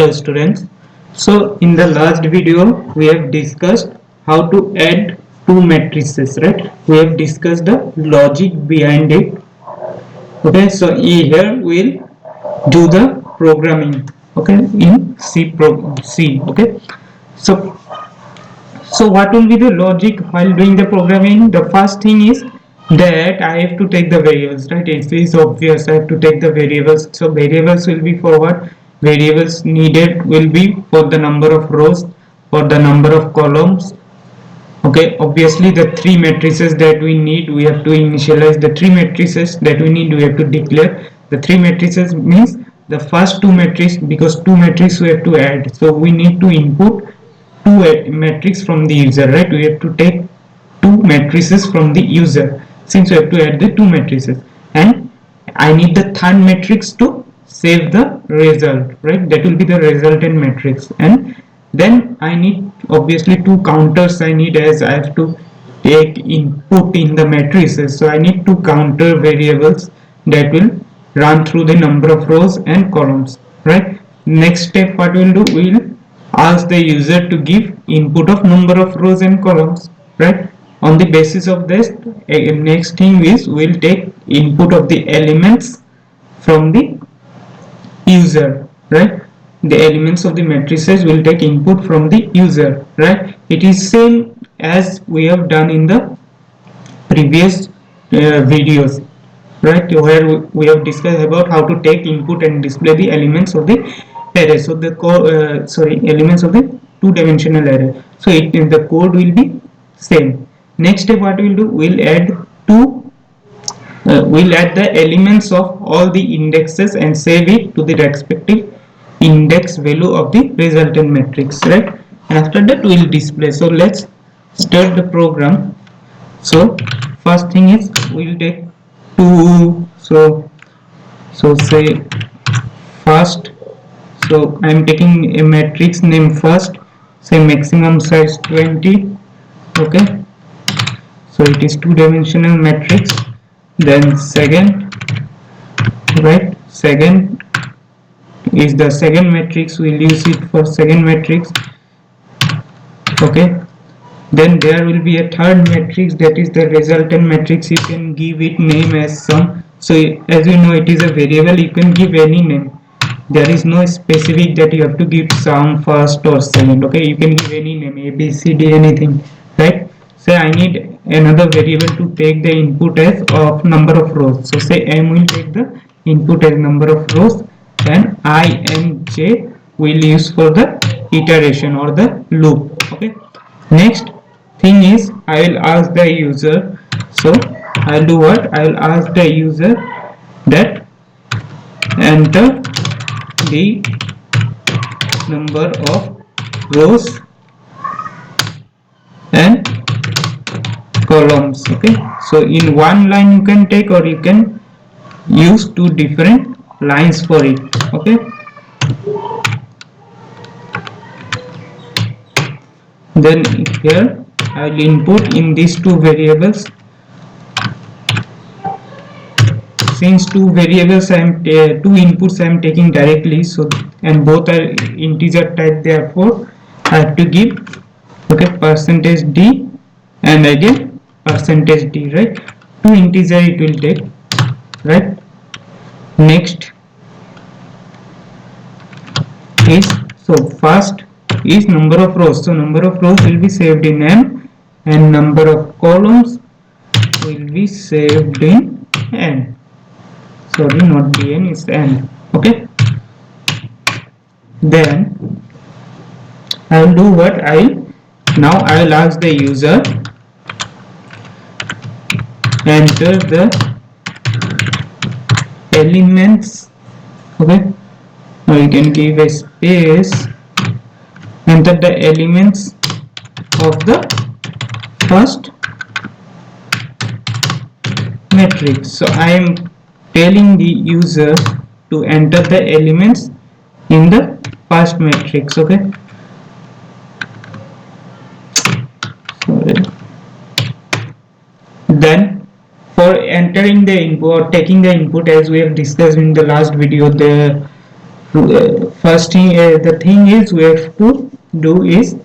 Hello students. So in the last video we have discussed how to add two matrices, right? We have discussed the logic behind it. Okay, so here we'll do the programming. Okay, in C. Okay, so what will be the logic while doing the programming? The first thing is that I have to take the variables, right? It is obvious I have to take the variables. So variables will be for what? Variables needed will be for the number of rows, for the number of columns. Okay, obviously the three matrices that we need, we have to initialize the three matrices that we need, we have to declare. The three matrices means the first two matrices, because two matrices we have to add. So we need to input two matrices from the user, right? We have to take two matrices from the user, since we have to add the two matrices, and I need the third matrix to save the result, right? That will be the resultant matrix. And then I need obviously two counters. I need, as I have to take input in the matrices, so I need two counter variables that will run through the number of rows and columns, right? Next step, what we'll do, we'll ask the user to give input of number of rows and columns, right? On the basis of this, next thing is we'll take input of the elements from the user, right? The elements of the matrices will take input from the user, right? It is same as we have done in the previous videos, right, where we have discussed about how to take input and display the elements of the array. So the elements of the two-dimensional array. So the code will be same. Next step, what we'll do, we'll add the elements of all the indexes and save it to the respective index value of the resultant matrix, right? And after that we'll display. So let's start the program. So first thing is we'll take two, so say first. So I'm taking a matrix name first, say maximum size 20. Okay, so it is two-dimensional matrix. Then second, right, second is the second matrix, we'll use it for second matrix. Okay, then there will be a third matrix, that is the resultant matrix. You can give it name as sum. So as you know, it is a variable, you can give any name. There is no specific that you have to give sum first or second. Okay, you can give any name, a b c d, anything, right? Say I need another variable to take the input as of number of rows. So say m will take the input as number of rows, and I and j will use for the iteration or the loop. Okay, next thing is I will ask the user. So I'll do what, I will ask the user that enter the number of rows and columns. Okay, so in one line you can take, or you can use two different lines for it. Okay, then here I will input in these two variables. Since two variables two inputs I am taking directly, so and both are integer type, therefore I have to give, okay, percentage d and again percentage d, right? Two integer it will take, right? Next is, so first is number of rows. So number of rows will be saved in m, and number of columns will be saved in n. Sorry, not dn, is n. Okay, then I will do what, I will ask the user enter the elements. Okay, now you can give a space, enter the elements of the first matrix. So I am telling the user to enter the elements in the first matrix. Okay, sorry. Then for entering the input or taking the input, as we have discussed in the last video, the first thing, the thing is we have to do is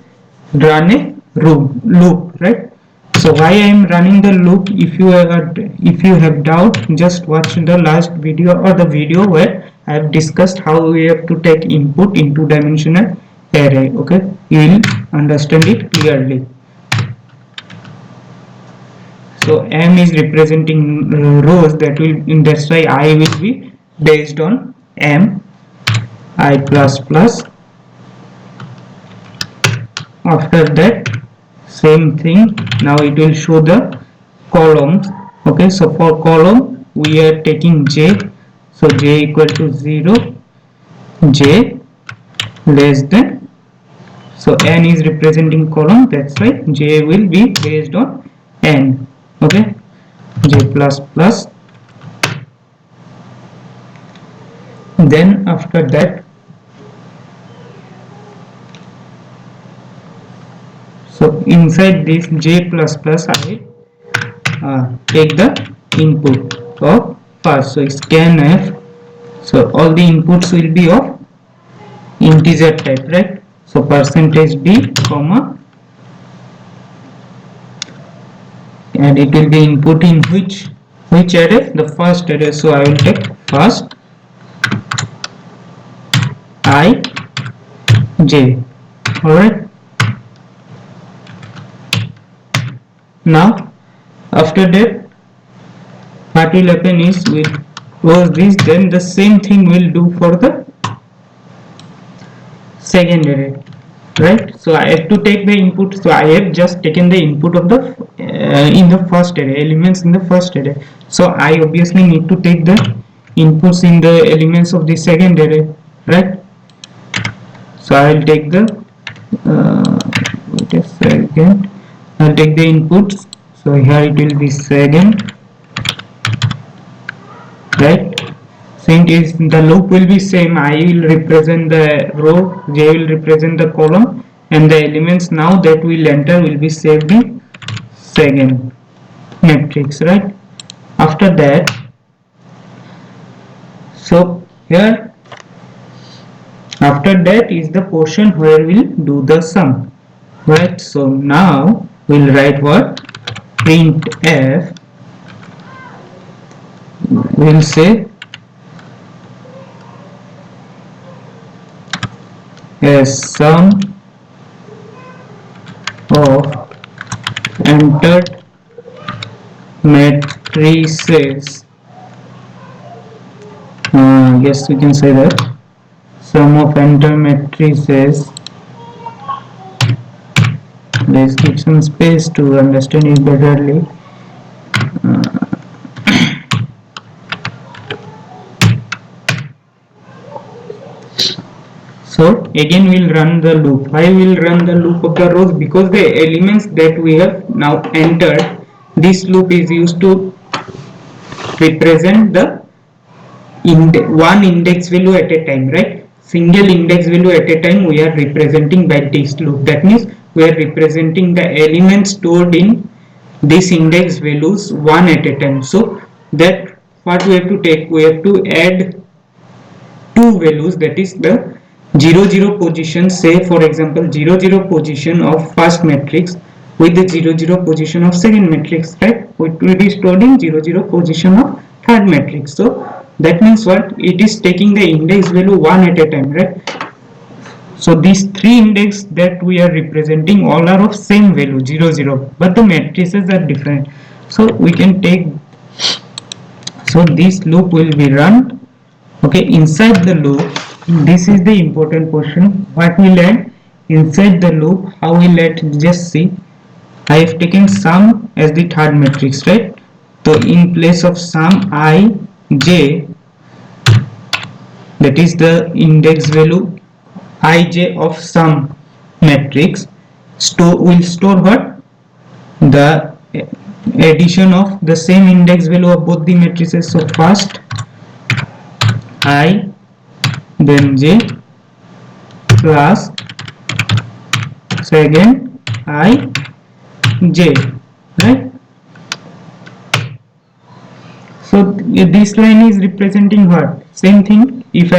run a loop, right? So why I am running the loop? If you have doubt, just watch the last video or the video where I have discussed how we have to take input into dimensional array. Okay, you will understand it clearly. So m is representing rows, that's why I will be based on m I plus plus. After that, same thing, now it will show the columns. Okay, so for column we are taking j, so j equal to 0, j less than, so n is representing column, that's why j will be based on n. Okay, j plus plus. Then after that, so inside this j plus plus I take the input of first, so scanf, so all the inputs will be of integer type, right? So percentage d comma, and it will be input in which array? The first array, so I will take first I j. Alright, now after that what will happen is we close this, then the same thing will do for the second array, right? So I have to take the input, so I have just taken the input of the in the first array, elements in the first array, so I obviously need to take the inputs in the elements of the second array, right? So I will take the wait a second, I'll take the inputs, so here it will be second, right? Since is the loop will be same, I will represent the row, j will represent the column, and the elements now that will enter will be saved in second matrix, right? After that, so here after that is the portion where we'll do the sum, right? So now we'll write what? Printf, we'll say a sum of entered matrices, yes we can say that, sum of entered matrices, let's give some space to understand it betterly. So again we'll run the loop. Why we'll run the loop of the rows? Because the elements that we have now entered, this loop is used to represent the one index value at a time, right? Single index value at a time we are representing by this loop. That means we are representing the elements stored in this index values one at a time. So that what we have to take, we have to add two values, that is the 0 0 position, say for example 0 0 position of first matrix with the 0 0 position of second matrix, right? It will be stored in 0 0 position of third matrix. So that means what, it is taking the index value one at a time, right? So these three index that we are representing all are of same value 0 0, but the matrices are different. So we can take, so this loop will be run. Okay, inside the loop, this is the important portion, what we learned inside the loop, how we let, just see, I have taken sum as the third matrix, right? So in place of sum I j, that is the index value ij of sum matrix, will store what, the addition of the same index value of both the matrices. So first I, then j plus second I j, right? So this line is representing what? Same thing. If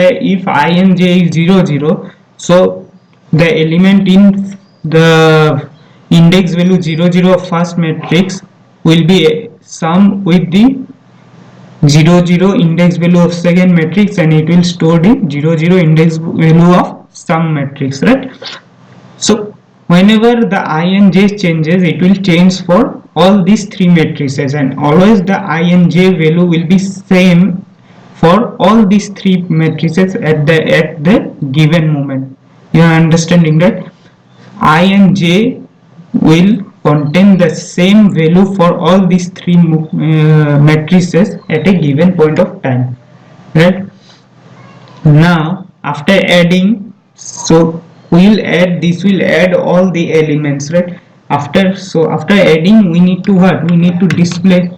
I and j is 0 0, so the element in the index value 0 0 of first matrix will be sum with the 0 0 index value of second matrix, and it will store the 0 0 index value of some matrix, right? So whenever the I and j changes, it will change for all these three matrices, and always the I and j value will be same for all these three matrices at the given moment. You are understanding, right? I and j will contain the same value for all these three matrices at a given point of time, right? Now after adding, so we'll add this, will add all the elements, right? After adding, we need to what? We need to display,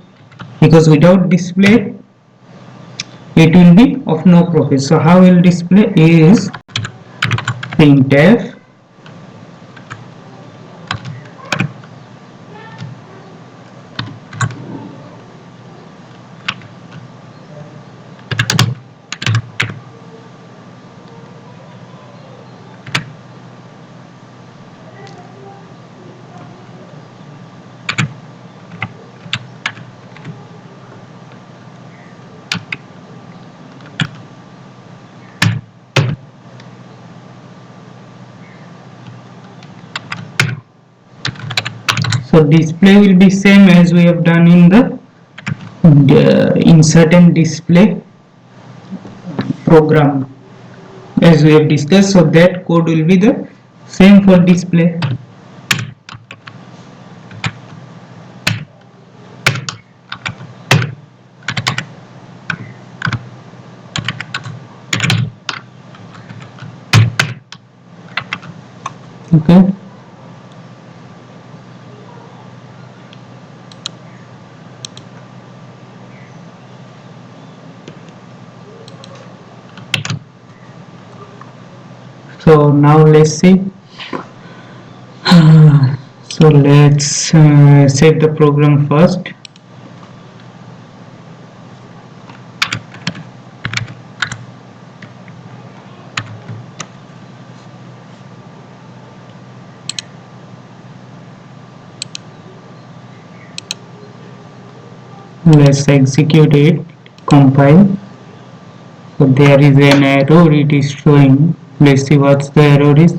because without display it will be of no profit. So how we'll display is printf. So display will be same as we have done in the insert and display program, as we have discussed. So that code will be the same for display. Okay. So now let's see. So let's save the program first. Let's execute it, compile. So there is an error, it is showing. Let's see what's the error is.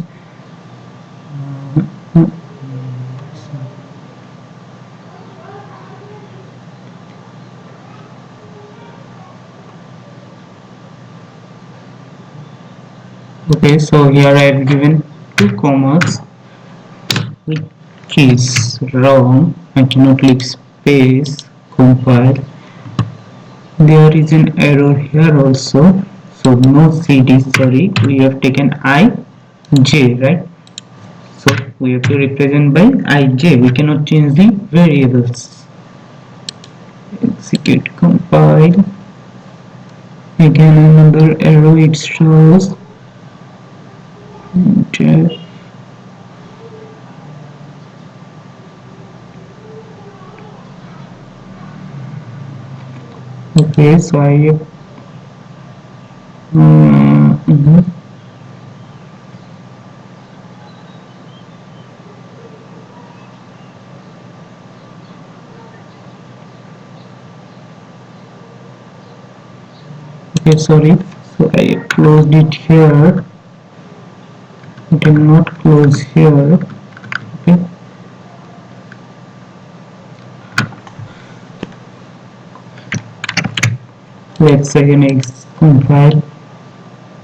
Okay, so here I have given two commas, which is wrong. I cannot leave space, compile. There is an error here also. So no cd, sorry, we have taken I, j, right? So we have to represent by ij. We cannot change the variables. Execute, compile. Again another error it shows. Okay, so I have okay, sorry, so I closed it here. It will not close here. Okay, let's again compile.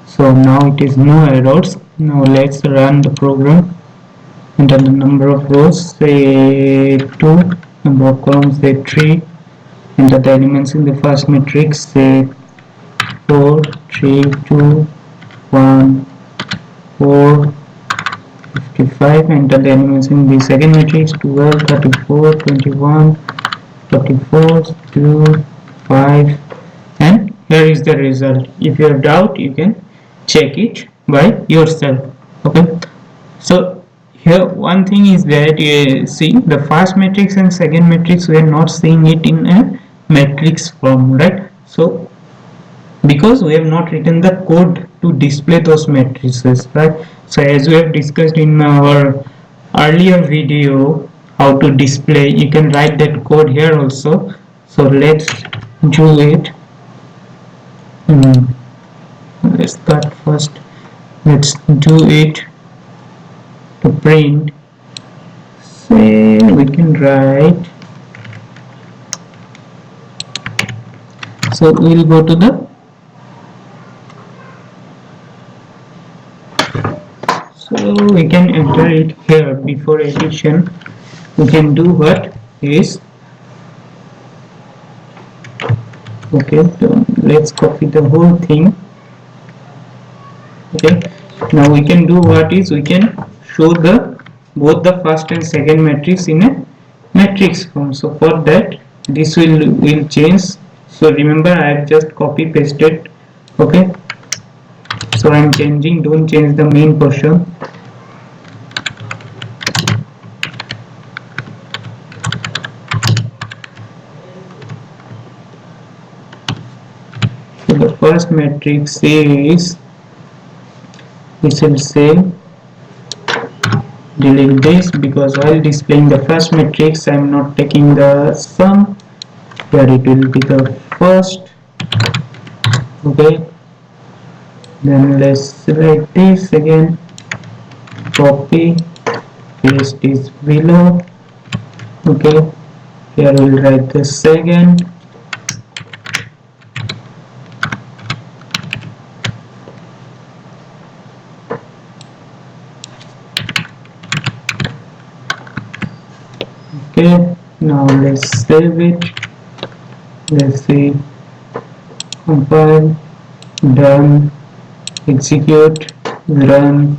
So now it is no errors. Now let's run the program. Enter the number of rows, say 2, number of columns, say 3. Enter the elements in the first matrix, say 4, 3, 2, 1, 4, 55. Enter the elements in the second matrix, 12, 34, 21, 44, 2, 5, and here is the result. If you have doubt, you can check it by yourself. Okay, so here one thing is that you see the first matrix and second matrix, we are not seeing it in a matrix form, right? So because we have not written the code to display those matrices, right? So as we have discussed in our earlier video how to display, you can write that code here also. So let's do it. Let's start first. Let's do it to print. Say we can write. So we'll go to the, so we can enter it here. Before addition we can do what is, okay, so let's copy the whole thing. Okay, now we can do what is, we can show the both the first and second matrix in a matrix form. So for that this will change. So remember I have just copy pasted. Okay, so I am changing, don't change the main portion. So the first matrix is, we will say, delete this because while displaying the first matrix I am not taking the sum. Here it will be the first. Okay, then let's select this again, copy, paste this below. Okay, here we'll write the second. Okay, now let's save it. Let's see, compile, done, execute, run.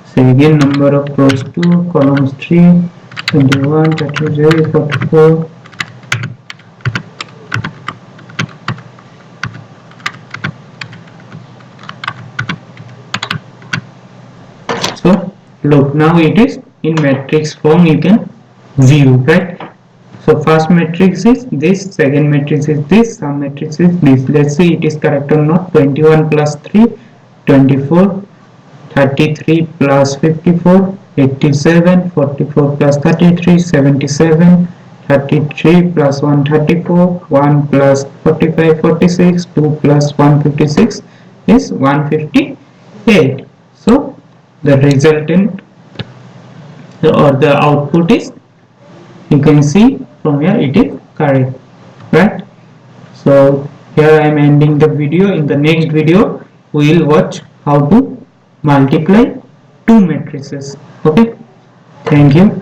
Say again, number of rows 2, columns 3, 21, 33, 44. So look, now it is in matrix form, you can view, right? So first matrix is this, second matrix is this, sum matrix is this. Let's see it is correct or not. 21 plus 3, 24, 33 plus 54, 87, 44 plus 33, 77, 33 plus 1, 34, 1 plus 45, 46, 2 plus 156 is 158. So the resultant or the output is, you can see from here it is correct, right? So here I am ending the video. In the next video we will watch how to multiply two matrices. Okay, thank you.